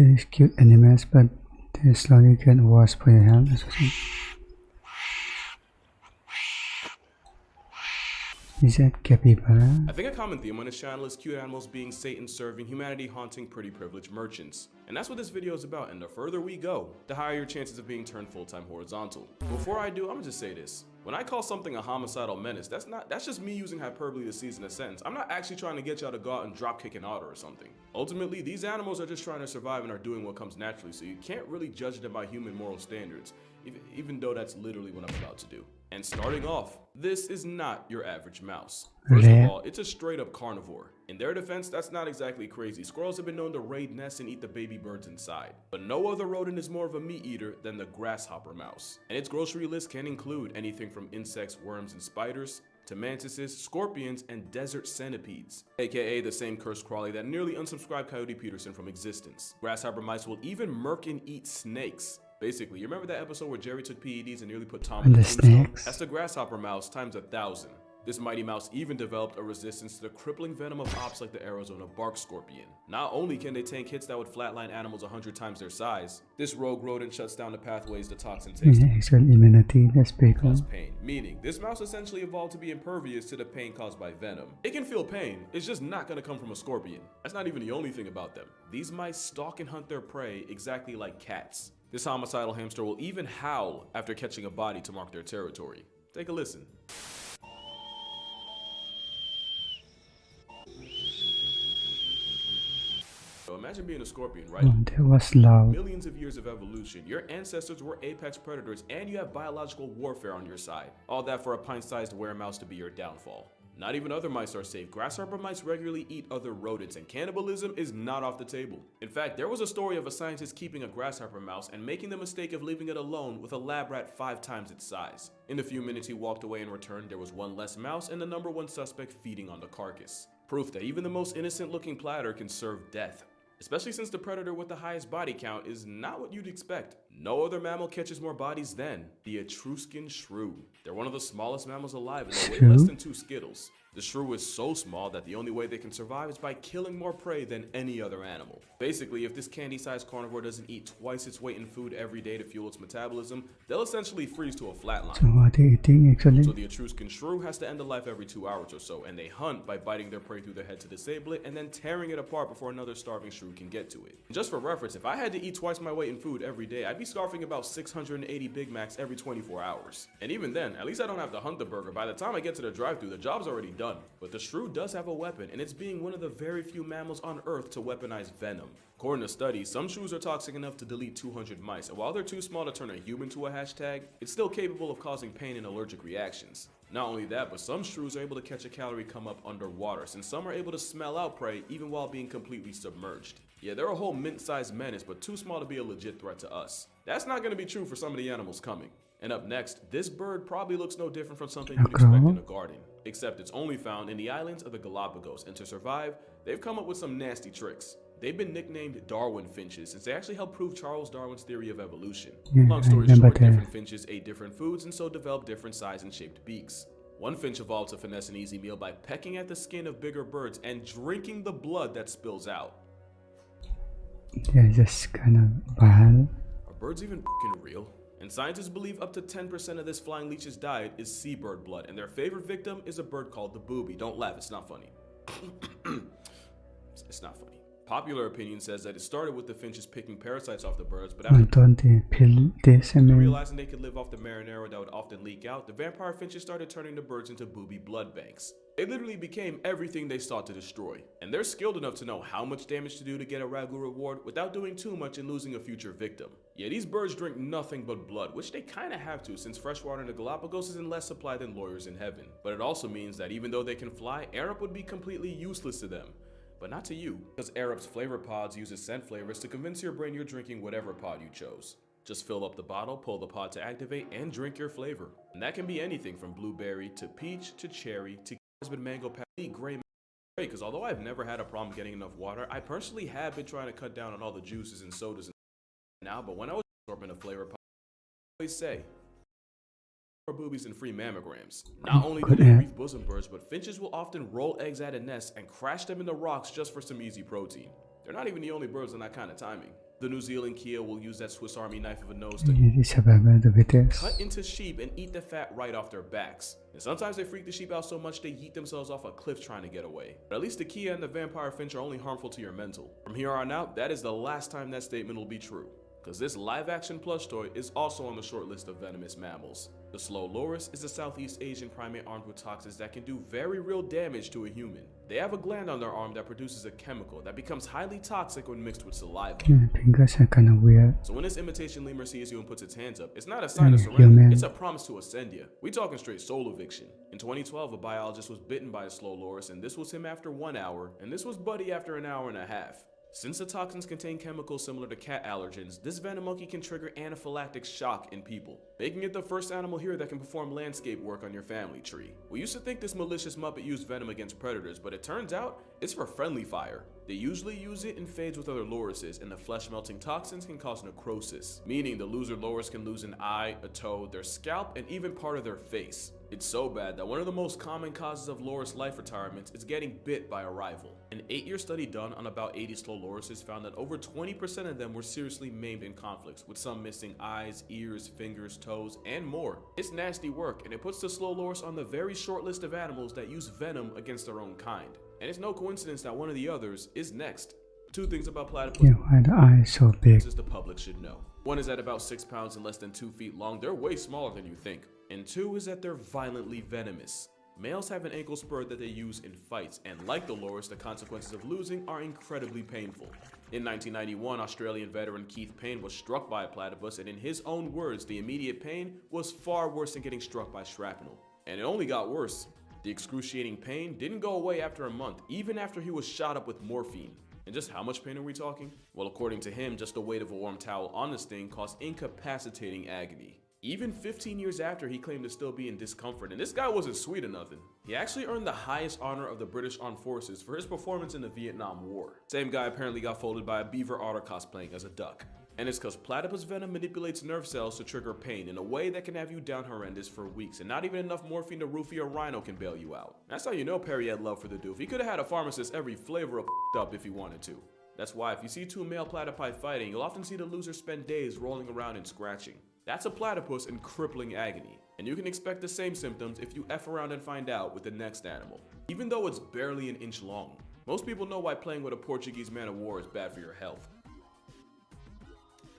These cute animals, but they slowly get worse for your health. Is that capybara? I think a common theme on this channel is cute animals being Satan serving, humanity haunting pretty privileged merchants. And that's what this video is about, and the further we go, the higher your chances of being turned full-time horizontal. Before I do, I'm gonna just say this. When I call something a homicidal menace, that's just me using hyperbole to season a sentence. I'm not actually trying to get y'all to go out and drop kick an otter or something. Ultimately, these animals are just trying to survive and are doing what comes naturally, so you can't really judge them by human moral standards, even though that's literally what I'm about to do. And starting off, this is not your average mouse. First of all, it's a straight up carnivore. In their defense, that's not exactly crazy. Squirrels have been known to raid nests and eat the baby birds inside. But no other rodent is more of a meat eater than the grasshopper mouse. And its grocery list can include anything from insects, worms, and spiders, to mantises, scorpions, and desert centipedes, aka the same cursed crawly that nearly unsubscribed Coyote Peterson from existence. Grasshopper mice will even murk and eat snakes. Basically, you remember that episode where Jerry took PEDs and nearly put Tom in the tombstone? That's the grasshopper mouse times 1,000. This mighty mouse even developed a resistance to the crippling venom of ops like the Arizona bark scorpion. Not only can they tank hits that would flatline animals 100 times their size, this rogue rodent shuts down the pathways the toxin takes to Actual immunity, that's pretty cool. cause pain. Meaning, this mouse essentially evolved to be impervious to the pain caused by venom. It can feel pain, it's just not gonna come from a scorpion. That's not even the only thing about them. These mice stalk and hunt their prey exactly like cats. This homicidal hamster will even howl after catching a body to mark their territory. Take a listen. So imagine being a scorpion, right? Oh, that was loud. Millions of years of evolution, your ancestors were apex predators and you have biological warfare on your side. All that for a pint-sized weremouse to be your downfall. Not even other mice are safe. Grasshopper mice regularly eat other rodents, and cannibalism is not off the table. In fact, there was a story of a scientist keeping a grasshopper mouse and making the mistake of leaving it alone with a lab rat 5 times its size. In the few minutes he walked away and returned, there was one less mouse and the #1 suspect feeding on the carcass. Proof that even the most innocent looking platter can serve death. Especially since the predator with the highest body count is not what you'd expect. No other mammal catches more bodies than the Etruscan shrew. They're one of the smallest mammals alive and they weigh less than 2 Skittles. The shrew is so small that the only way they can survive is by killing more prey than any other animal. Basically, if this candy-sized carnivore doesn't eat twice its weight in food every day to fuel its metabolism, they'll essentially freeze to a flatline. So what are they eating actually? So the Etruscan shrew has to end a life every 2 hours or so, and they hunt by biting their prey through their head to disable it and then tearing it apart before another starving shrew can get to it. And just for reference, if I had to eat twice my weight in food every day, I'd be scarfing about 680 Big Macs every 24 hours. And even then, at least I don't have to hunt the burger. By the time I get to the drive-thru, the job's already done. But the shrew does have a weapon, and it's being one of the very few mammals on Earth to weaponize venom. According to studies, some shrews are toxic enough to delete 200 mice, and while they're too small to turn a human to a hashtag, it's still capable of causing pain and allergic reactions. Not only that, but some shrews are able to catch a calorie come up underwater, since some are able to smell out prey even while being completely submerged. Yeah, they're a whole mint-sized menace, but too small to be a legit threat to us. That's not going to be true for some of the animals coming. And up next, this bird probably looks no different from something you'd expect in a garden, except it's only found in the islands of the Galapagos, and to survive, they've come up with some nasty tricks. They've been nicknamed Darwin finches since they actually helped prove Charles Darwin's theory of evolution. Long story short, different finches ate different foods and so developed different size and shaped beaks. One finch evolved to finesse an easy meal by pecking at the skin of bigger birds and drinking the blood that spills out. They're just kind of bad. Are birds even f***ing real? And scientists believe up to 10% of this flying leech's diet is seabird blood, and their favorite victim is a bird called the booby. Don't laugh, it's not funny. It's not funny. Popular opinion says that it started with the finches picking parasites off the birds, but after don't they peel this? realizing they could live off the marinara that would often leak out, the vampire finches started turning the birds into booby blood banks. They literally became everything they sought to destroy, and they're skilled enough to know how much damage to do to get a ragu reward without doing too much and losing a future victim. Yeah, these birds drink nothing but blood, which they kinda have to since freshwater in the Galapagos is in less supply than lawyers in heaven. But it also means that even though they can fly, Arup would be completely useless to them. But not to you, because Arup's flavor pods uses scent flavors to convince your brain you're drinking whatever pod you chose. Just fill up the bottle, pull the pod to activate, and drink your flavor. And that can be anything from blueberry to peach to cherry to mango, patty, gray, because although I've never had a problem getting enough water, I personally have been trying to cut down on all the juices and sodas now, but when I was absorbing a flavor pod, I always say, more boobies and free mammograms. Not only do they grief bosom birds, but finches will often roll eggs out of nests and crash them in the rocks just for some easy protein. They're not even the only birds on that kind of timing. The New Zealand Kia will use that Swiss Army knife of a nose to cut into sheep and eat the fat right off their backs. And sometimes they freak the sheep out so much they yeet themselves off a cliff trying to get away. But at least the Kia and the vampire finch are only harmful to your mental. From here on out, that is the last time that statement will be true, because this live-action plush toy is also on the short list of venomous mammals. The slow loris is a Southeast Asian primate armed with toxins that can do very real damage to a human. They have a gland on their arm that produces a chemical that becomes highly toxic when mixed with saliva. Fingers are kind of weird. So when this imitation lemur sees you and puts its hands up, it's not a sign of surrender, it's a promise to ascend you. We talking straight soul eviction. In 2012, a biologist was bitten by a slow loris, and this was him after 1 hour, and this was Buddy after an hour and a half. Since the toxins contain chemicals similar to cat allergens, this venom monkey can trigger anaphylactic shock in people, making it the first animal here that can perform landscape work on your family tree. We used to think this malicious muppet used venom against predators, but it turns out it's for friendly fire. They usually use it in fades with other lorises, and the flesh-melting toxins can cause necrosis, meaning the loser loris can lose an eye, a toe, their scalp, and even part of their face. It's so bad that one of the most common causes of loris life retirements is getting bit by a rival. An 8-year study done on about 80 slow lorises found that over 20% of them were seriously maimed in conflicts, with some missing eyes, ears, fingers, toes, and more. It's nasty work, and it puts the slow loris on the very short list of animals that use venom against their own kind. And it's no coincidence that one of the others is next. 2 things about platypus why the eye is so big. the public should know. 1 is at about 6 pounds and less than 2 feet long. They're way smaller than you think. And 2 is that they're violently venomous. Males have an ankle spur that they use in fights, and like the loris, the consequences of losing are incredibly painful. In 1991, Australian veteran Keith Payne was struck by a platypus, and in his own words, the immediate pain was far worse than getting struck by shrapnel. And it only got worse. The excruciating pain didn't go away after a month, even after he was shot up with morphine. And just how much pain are we talking? Well, according to him, just the weight of a warm towel on the sting caused incapacitating agony. Even 15 years after, he claimed to still be in discomfort, and this guy wasn't sweet or nothing. He actually earned the highest honor of the British Armed Forces for his performance in the Vietnam War. Same guy apparently got folded by a beaver otter cosplaying as a duck. And it's because platypus venom manipulates nerve cells to trigger pain in a way that can have you down horrendous for weeks, and not even enough morphine to roofie a rhino can bail you out. That's how you know Perry had love for the doof. He could have had a pharmacist every flavor of up if he wanted to. That's why if you see 2 male platypi fighting, you'll often see the loser spend days rolling around and scratching. That's a platypus in crippling agony, and you can expect the same symptoms if you F around and find out with the next animal, even though it's barely an inch long. Most people know why playing with a Portuguese man-of-war is bad for your health.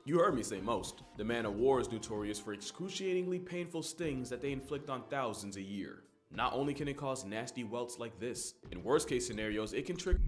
You heard me say most. The man-of-war is notorious for excruciatingly painful stings that they inflict on thousands a year. Not only can it cause nasty welts like this, in worst case scenarios, it can trigger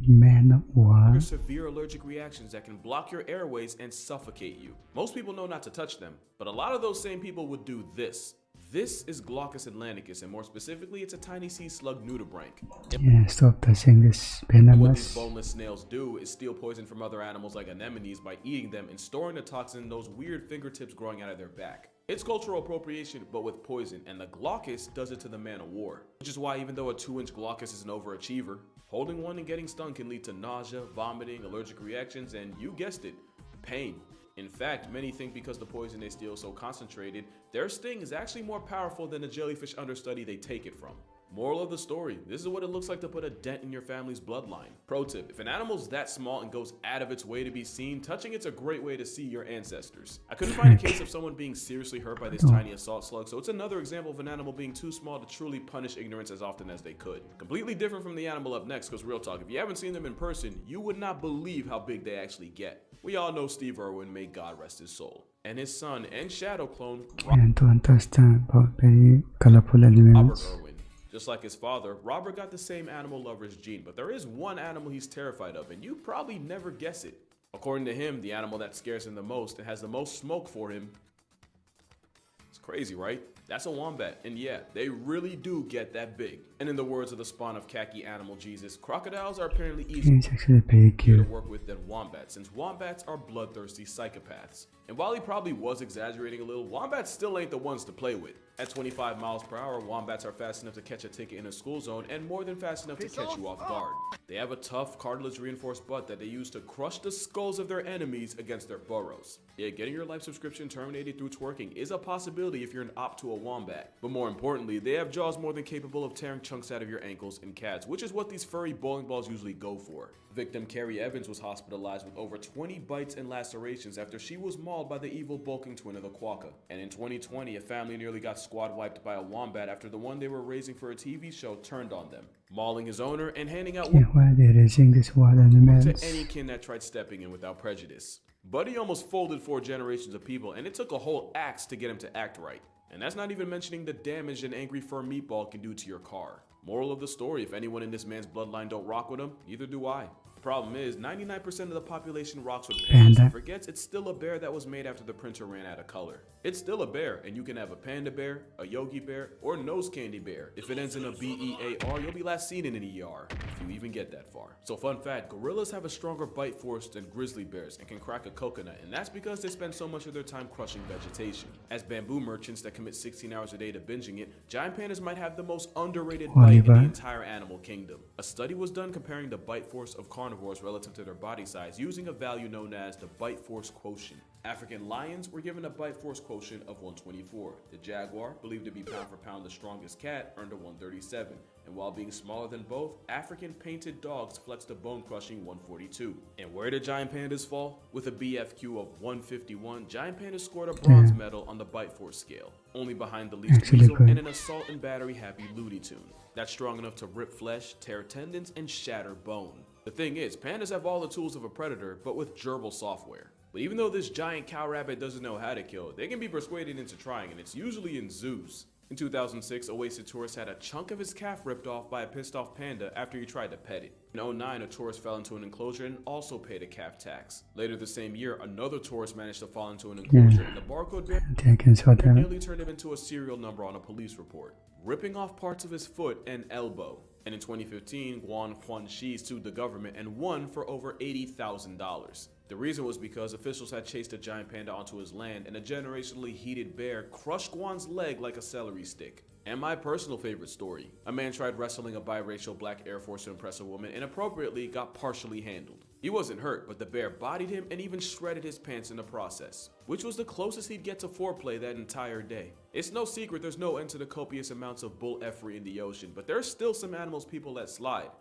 severe allergic reactions that can block your airways and suffocate you. Most people know not to touch them, but a lot of those same people would do this. This is Glaucus atlanticus, and more specifically, it's a tiny sea slug nudibranch. Stop touching this And what venomous. these boneless snails do is steal poison from other animals like anemones by eating them and storing the toxin in those weird fingertips growing out of their back. It's cultural appropriation, but with poison, and the Glaucus does it to the man-of-war. Which is why even though a 2-inch Glaucus is an overachiever, holding one and getting stung can lead to nausea, vomiting, allergic reactions, and you guessed it, pain. In fact, many think because the poison they steal is so concentrated, their sting is actually more powerful than the jellyfish understudy they take it from. Moral of the story, this is what it looks like to put a dent in your family's bloodline. Pro tip, if an animal's that small and goes out of its way to be seen, touching it's a great way to see your ancestors. I couldn't find a case of someone being seriously hurt by this tiny assault slug, so it's another example of an animal being too small to truly punish ignorance as often as they could. Completely different from the animal up next, because real talk, if you haven't seen them in person, you would not believe how big they actually get. We all know Steve Irwin, may God rest his soul, and his son and shadow clone, To understand about very colorful Robert elements. Irwin. Just like his father, Robert got the same animal lover's gene, but there is one animal he's terrified of, and you probably never guess it. According to him, the animal that scares him the most and has the most smoke for him, it's crazy, right? That's a wombat, and yeah, they really do get that big. And in the words of the spawn of khaki animal Jesus, crocodiles are apparently easier He's actually pretty to cute. work with than wombats, since wombats are bloodthirsty psychopaths. And while he probably was exaggerating a little, wombats still ain't the ones to play with. At 25 miles per hour, wombats are fast enough to catch a ticket in a school zone and more than fast enough to catch you off guard. They have a tough, cartilage-reinforced butt that they use to crush the skulls of their enemies against their burrows. Yeah, getting your life subscription terminated through twerking is a possibility if you're an op to a wombat. But more importantly, they have jaws more than capable of tearing chunks out of your ankles and calves, which is what these furry bowling balls usually go for. Victim Carrie Evans was hospitalized with over 20 bites and lacerations after she was mauled by the evil bulking twin of the quokka. And in 2020, a family nearly got squad wiped by a wombat after the one they were raising for a TV show turned on them, mauling his owner and handing out Why are they raising this wild animals? to any kin that tried stepping in without prejudice. Buddy almost folded 4 generations of people, and it took a whole axe to get him to act right. And that's not even mentioning the damage an angry fur meatball can do to your car. Moral of the story, if anyone in this man's bloodline don't rock with him, neither do I. The problem is, 99% of the population rocks with pandas and forgets it's still a bear that was made after the printer ran out of color. It's still a bear, and you can have a panda bear, a Yogi bear, or a nose candy bear. If it ends in a B-E-A-R, you'll be last seen in an ER, if you even get that far. So fun fact, gorillas have a stronger bite force than grizzly bears and can crack a coconut, and that's because they spend so much of their time crushing vegetation. As bamboo merchants that commit 16 hours a day to binging it, giant pandas might have the most underrated bite in the entire animal kingdom. A study was done comparing the bite force of carnivores relative to their body size using a value known as the bite force quotient. African lions were given a bite force quotient of 124. The jaguar, believed to be pound for pound the strongest cat, earned a 137. And while being smaller than both, African painted dogs flexed a bone-crushing 142. And where did giant pandas fall? With a BFQ of 151, giant pandas scored a bronze medal on the bite force scale, only behind the least weasel and an assault and battery happy Looney Tune. That's strong enough to rip flesh, tear tendons, and shatter bone. The thing is, pandas have all the tools of a predator, but with gerbil software. But even though this giant cow rabbit doesn't know how to kill, they can be persuaded into trying, and it's usually in zoos. In 2006, a wasted tourist had a chunk of his calf ripped off by a pissed off panda after he tried to pet it. In 2009, a tourist fell into an enclosure and also paid a calf tax. Later the same year, another tourist managed to fall into an enclosure and the barcode barrier nearly turned him into a serial number on a police report, ripping off parts of his foot and elbow. And in 2015, Guan Huanxi sued the government and won for over $80,000. The reason was because officials had chased a giant panda onto his land and a generationally heated bear crushed Guan's leg like a celery stick. And my personal favorite story, a man tried wrestling a biracial black Air Force to impress a woman and appropriately got partially handled. He wasn't hurt, but the bear bodied him and even shredded his pants in the process, which was the closest he'd get to foreplay that entire day. It's no secret there's no end to the copious amounts of bull effery in the ocean, but there's still some animals people let slide,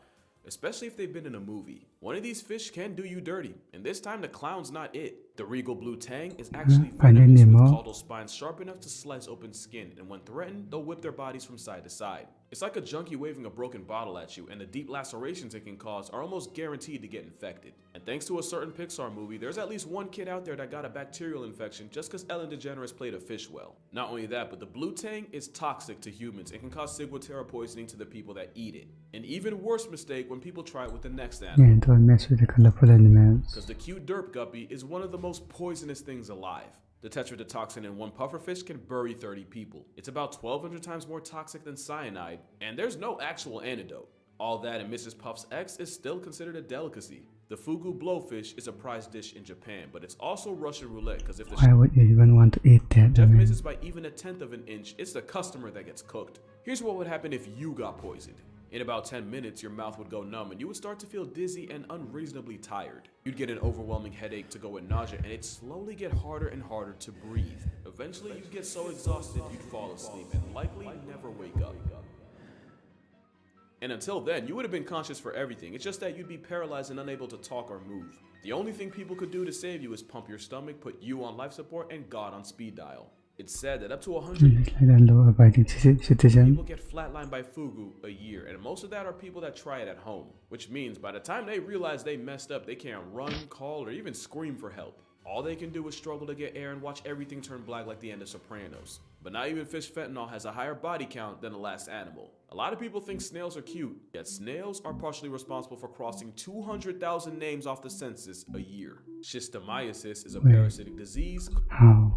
especially if they've been in a movie. One of these fish can do you dirty, and this time the clown's not it. The regal blue tang is actually venomous with caudal spines sharp enough to slice open skin, and when threatened, they'll whip their bodies from side to side. It's like a junkie waving a broken bottle at you, and the deep lacerations it can cause are almost guaranteed to get infected. And thanks to a certain Pixar movie, there's at least one kid out there that got a bacterial infection just because Ellen DeGeneres played a fish well. Not only that, but the blue tang is toxic to humans and can cause ciguatera poisoning to the people that eat it. An even worse mistake when people try it with the next animal. Don't mess with the colorful animals. Because the cute derp guppy is one of the most poisonous things alive. The tetrodotoxin in one pufferfish can bury 30 people. It's about 1,200 times more toxic than cyanide, and there's no actual antidote. All that and Mrs. Puff's ex is still considered a delicacy. The fugu blowfish is a prized dish in Japan, but it's also Russian roulette because if the why would you even want to eat that? chef misses by even 1/10 of an inch, it's the customer that gets cooked. Here's what would happen if you got poisoned. In about 10 minutes, your mouth would go numb and you would start to feel dizzy and unreasonably tired. You'd get an overwhelming headache to go with nausea and it'd slowly get harder and harder to breathe. Eventually, you'd get so exhausted you'd fall asleep and likely never wake up. And until then, you would have been conscious for everything. It's just that you'd be paralyzed and unable to talk or move. The only thing people could do to save you is pump your stomach, put you on life support, and God on speed dial. It's said that up to 100 like a law-abiding citizen. people get flatlined by fugu a year, and most of that are people that try it at home, which means by the time they realize they messed up, they can't run, call, or even scream for help. All they can do is struggle to get air and watch everything turn black like the end of Sopranos. But not even fish fentanyl has a higher body count than the last animal. A lot of people think snails are cute, yet snails are partially responsible for crossing 200,000 names off the census a year. Schistomiasis is a parasitic disease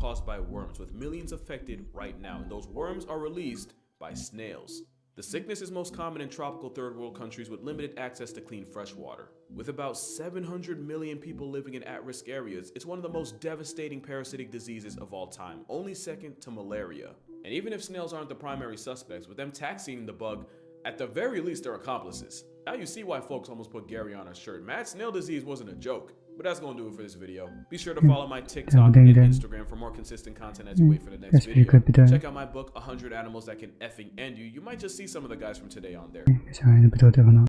caused by worms, with millions affected right now, and those worms are released by snails. The sickness is most common in tropical third world countries with limited access to clean fresh water. With about 700 million people living in at-risk areas, it's one of the most devastating parasitic diseases of all time, only second to malaria. And even if snails aren't the primary suspects, with them taxiing the bug, at the very least they're accomplices. Now you see why folks almost put Gary on a shirt. Mad snail disease wasn't a joke. But that's gonna do it for this video. Be sure to follow my TikTok and Instagram for more consistent content as you wait for the next video. Check out my book, 100 Animals That Can Effing End You. You might just see some of the guys from today on there. 想不到对方呢